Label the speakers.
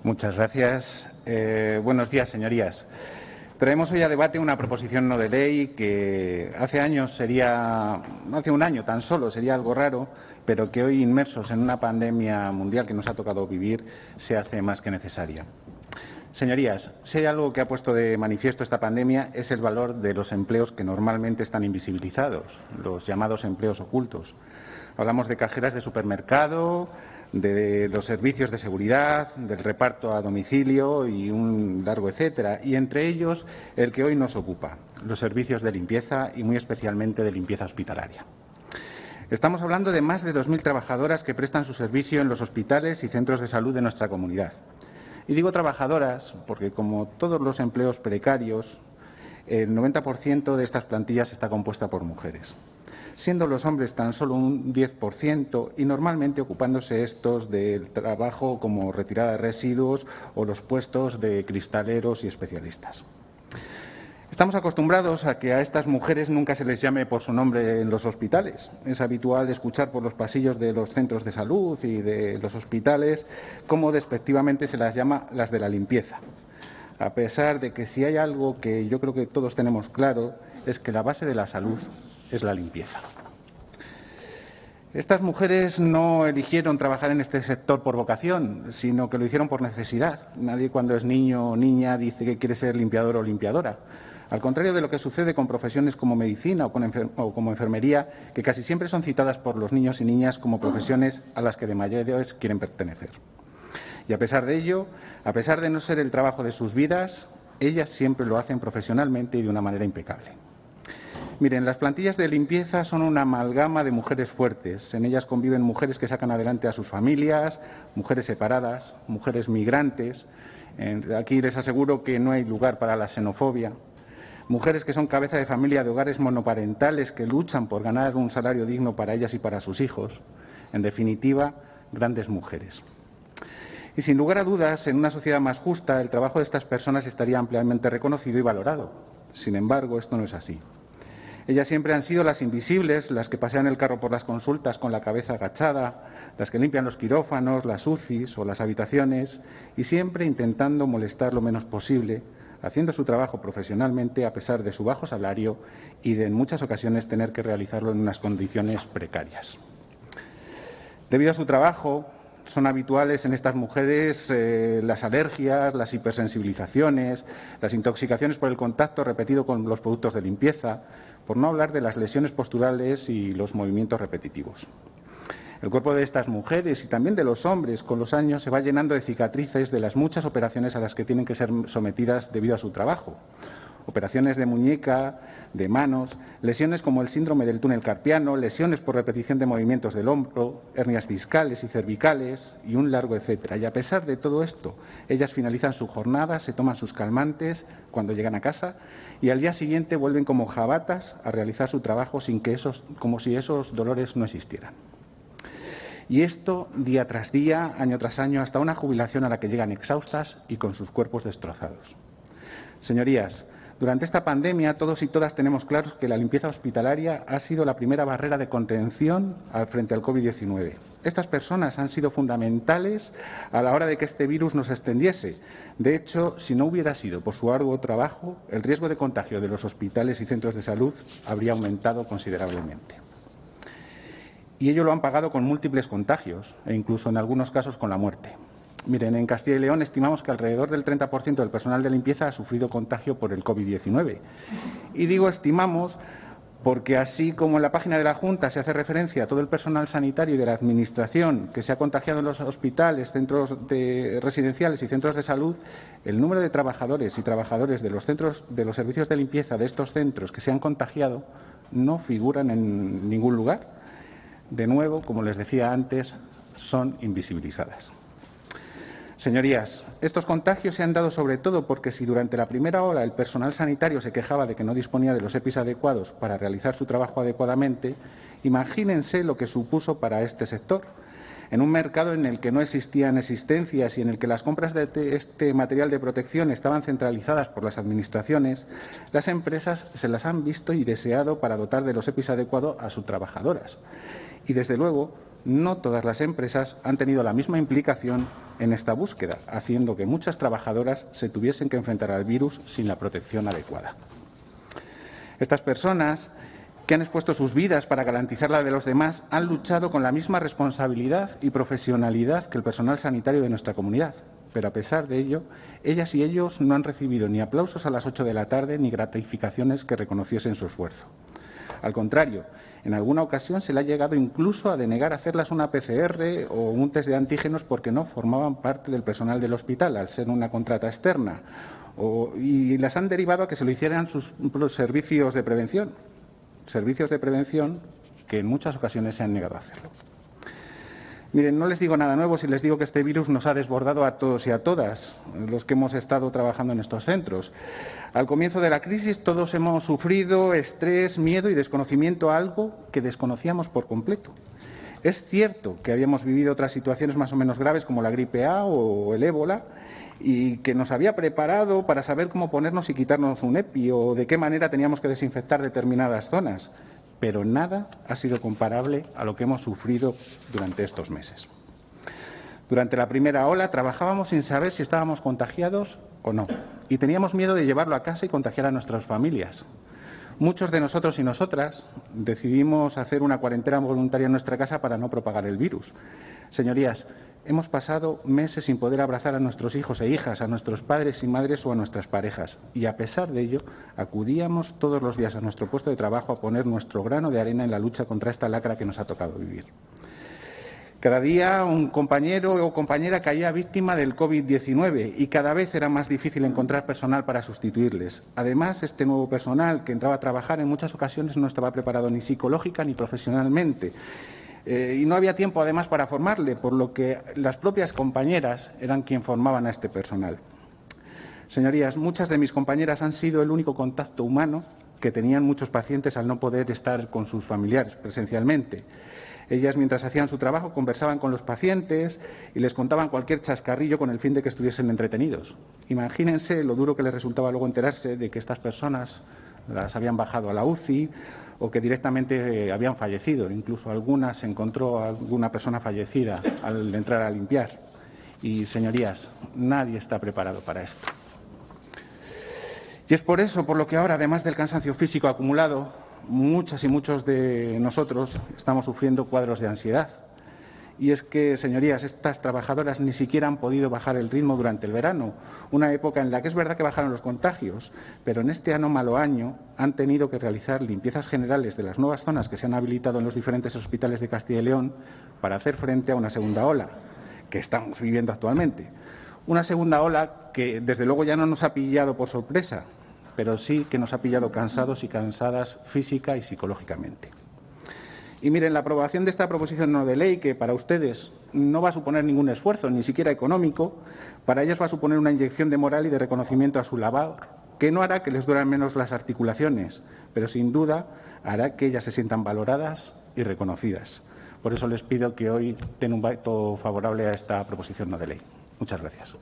Speaker 1: Muchas gracias. Buenos días, señorías. Traemos hoy a debate una proposición no de ley que hace un año tan solo, sería algo raro, pero que hoy, inmersos en una pandemia mundial que nos ha tocado vivir, se hace más que necesaria. Señorías, si hay algo que ha puesto de manifiesto esta pandemia es el valor de los empleos que normalmente están invisibilizados, los llamados empleos ocultos. Hablamos de cajeras de supermercado, de los servicios de seguridad, del reparto a domicilio y un largo etcétera, y entre ellos el que hoy nos ocupa, los servicios de limpieza y muy especialmente de limpieza hospitalaria. Estamos hablando de más de 2.000 trabajadoras que prestan su servicio en los hospitales y centros de salud de nuestra comunidad. Y digo trabajadoras porque, como todos los empleos precarios, el 90% de estas plantillas está compuesta por mujeres, siendo los hombres tan solo un 10% y normalmente ocupándose estos del trabajo como retirada de residuos o los puestos de cristaleros y especialistas. Estamos acostumbrados a que a estas mujeres nunca se les llame por su nombre en los hospitales. Es habitual escuchar por los pasillos de los centros de salud y de los hospitales cómo despectivamente se las llama las de la limpieza, a pesar de que si hay algo que yo creo que todos tenemos claro es que la base de la salud es la limpieza. Estas mujeres no eligieron trabajar en este sector por vocación, sino que lo hicieron por necesidad. Nadie cuando es niño o niña dice que quiere ser limpiador o limpiadora. Al contrario de lo que sucede con profesiones como medicina o como enfermería, que casi siempre son citadas por los niños y niñas como profesiones a las que de mayores quieren pertenecer. Y a pesar de ello, a pesar de no ser el trabajo de sus vidas, ellas siempre lo hacen profesionalmente y de una manera impecable. Miren, las plantillas de limpieza son una amalgama de mujeres fuertes. En ellas conviven mujeres que sacan adelante a sus familias, mujeres separadas, mujeres migrantes. Aquí les aseguro que no hay lugar para la xenofobia. Mujeres que son cabeza de familia de hogares monoparentales que luchan por ganar un salario digno para ellas y para sus hijos. En definitiva, grandes mujeres. Y sin lugar a dudas, en una sociedad más justa, el trabajo de estas personas estaría ampliamente reconocido y valorado. Sin embargo, esto no es así. Ellas siempre han sido las invisibles, las que pasean el carro por las consultas con la cabeza agachada, las que limpian los quirófanos, las UCIs o las habitaciones, y siempre intentando molestar lo menos posible, haciendo su trabajo profesionalmente a pesar de su bajo salario y de en muchas ocasiones tener que realizarlo en unas condiciones precarias. Debido a su trabajo, son habituales en estas mujeres las alergias, las hipersensibilizaciones, las intoxicaciones por el contacto repetido con los productos de limpieza, por no hablar de las lesiones posturales y los movimientos repetitivos. El cuerpo de estas mujeres y también de los hombres con los años se va llenando de cicatrices de las muchas operaciones a las que tienen que ser sometidas debido a su trabajo. Operaciones de muñeca, de manos, lesiones como el síndrome del túnel carpiano, lesiones por repetición de movimientos del hombro, hernias discales y cervicales y un largo etcétera. Y a pesar de todo esto, ellas finalizan su jornada, se toman sus calmantes cuando llegan a casa y al día siguiente vuelven como jabatas a realizar su trabajo como si esos dolores no existieran. Y esto día tras día, año tras año, hasta una jubilación a la que llegan exhaustas y con sus cuerpos destrozados. Señorías, durante esta pandemia todos y todas tenemos claros que la limpieza hospitalaria ha sido la primera barrera de contención frente al COVID-19. Estas personas han sido fundamentales a la hora de que este virus no se extendiese. De hecho, si no hubiera sido por su arduo trabajo, el riesgo de contagio de los hospitales y centros de salud habría aumentado considerablemente. Y ello lo han pagado con múltiples contagios e incluso en algunos casos con la muerte. Miren, en Castilla y León estimamos que alrededor del 30% del personal de limpieza ha sufrido contagio por el COVID-19. Y digo estimamos porque así como en la página de la Junta se hace referencia a todo el personal sanitario y de la Administración que se ha contagiado en los hospitales, centros residenciales y centros de salud, el número de trabajadores y trabajadoras de los servicios de limpieza de estos centros que se han contagiado no figuran en ningún lugar. De nuevo, como les decía antes, son invisibilizadas. Señorías, estos contagios se han dado sobre todo porque si durante la primera ola el personal sanitario se quejaba de que no disponía de los EPIs adecuados para realizar su trabajo adecuadamente, imagínense lo que supuso para este sector. En un mercado en el que no existían existencias y en el que las compras de este material de protección estaban centralizadas por las administraciones, las empresas se las han visto y deseado para dotar de los EPIs adecuados a sus trabajadoras. Y desde luego, no todas las empresas han tenido la misma implicación en esta búsqueda, haciendo que muchas trabajadoras se tuviesen que enfrentar al virus sin la protección adecuada. Estas personas, que han expuesto sus vidas para garantizar la de los demás, han luchado con la misma responsabilidad y profesionalidad que el personal sanitario de nuestra comunidad. Pero a pesar de ello, ellas y ellos no han recibido ni aplausos a las 8 de la tarde ni gratificaciones que reconociesen su esfuerzo. Al contrario, en alguna ocasión se le ha llegado incluso a denegar hacerlas una PCR o un test de antígenos porque no formaban parte del personal del hospital, al ser una contrata externa, y las han derivado a que se lo hicieran sus servicios de prevención que en muchas ocasiones se han negado a hacerlo. Miren, no les digo nada nuevo si les digo que este virus nos ha desbordado a todos y a todas los que hemos estado trabajando en estos centros. Al comienzo de la crisis todos hemos sufrido estrés, miedo y desconocimiento a algo que desconocíamos por completo. Es cierto que habíamos vivido otras situaciones más o menos graves como la gripe A o el ébola y que nos había preparado para saber cómo ponernos y quitarnos un EPI o de qué manera teníamos que desinfectar determinadas zonas. Pero nada ha sido comparable a lo que hemos sufrido durante estos meses. Durante la primera ola trabajábamos sin saber si estábamos contagiados o no, y teníamos miedo de llevarlo a casa y contagiar a nuestras familias. Muchos de nosotros y nosotras decidimos hacer una cuarentena voluntaria en nuestra casa para no propagar el virus. Señorías, hemos pasado meses sin poder abrazar a nuestros hijos e hijas, a nuestros padres y madres o a nuestras parejas, y a pesar de ello, acudíamos todos los días a nuestro puesto de trabajo a poner nuestro grano de arena en la lucha contra esta lacra que nos ha tocado vivir. Cada día un compañero o compañera caía víctima del COVID-19 y cada vez era más difícil encontrar personal para sustituirles. Además, este nuevo personal que entraba a trabajar en muchas ocasiones no estaba preparado ni psicológica ni profesionalmente. Y no había tiempo, además, para formarle, por lo que las propias compañeras eran quien formaban a este personal. Señorías, muchas de mis compañeras han sido el único contacto humano que tenían muchos pacientes al no poder estar con sus familiares presencialmente. Ellas, mientras hacían su trabajo, conversaban con los pacientes y les contaban cualquier chascarrillo con el fin de que estuviesen entretenidos. Imagínense lo duro que les resultaba luego enterarse de que estas personas las habían bajado a la UCI o que directamente habían fallecido. Incluso algunas se encontró alguna persona fallecida al entrar a limpiar. Y, señorías, nadie está preparado para esto. Y es por eso por lo que ahora, además del cansancio físico acumulado, muchas y muchos de nosotros estamos sufriendo cuadros de ansiedad. Y es que, señorías, estas trabajadoras ni siquiera han podido bajar el ritmo durante el verano, una época en la que es verdad que bajaron los contagios, pero en este anómalo año han tenido que realizar limpiezas generales de las nuevas zonas que se han habilitado en los diferentes hospitales de Castilla y León para hacer frente a una segunda ola que estamos viviendo actualmente. Una segunda ola que, desde luego, ya no nos ha pillado por sorpresa, pero sí que nos ha pillado cansados y cansadas física y psicológicamente. Y miren, la aprobación de esta proposición no de ley, que para ustedes no va a suponer ningún esfuerzo, ni siquiera económico, para ellas va a suponer una inyección de moral y de reconocimiento a su labor, que no hará que les duran menos las articulaciones, pero sin duda hará que ellas se sientan valoradas y reconocidas. Por eso les pido que hoy den un voto favorable a esta proposición no de ley. Muchas gracias.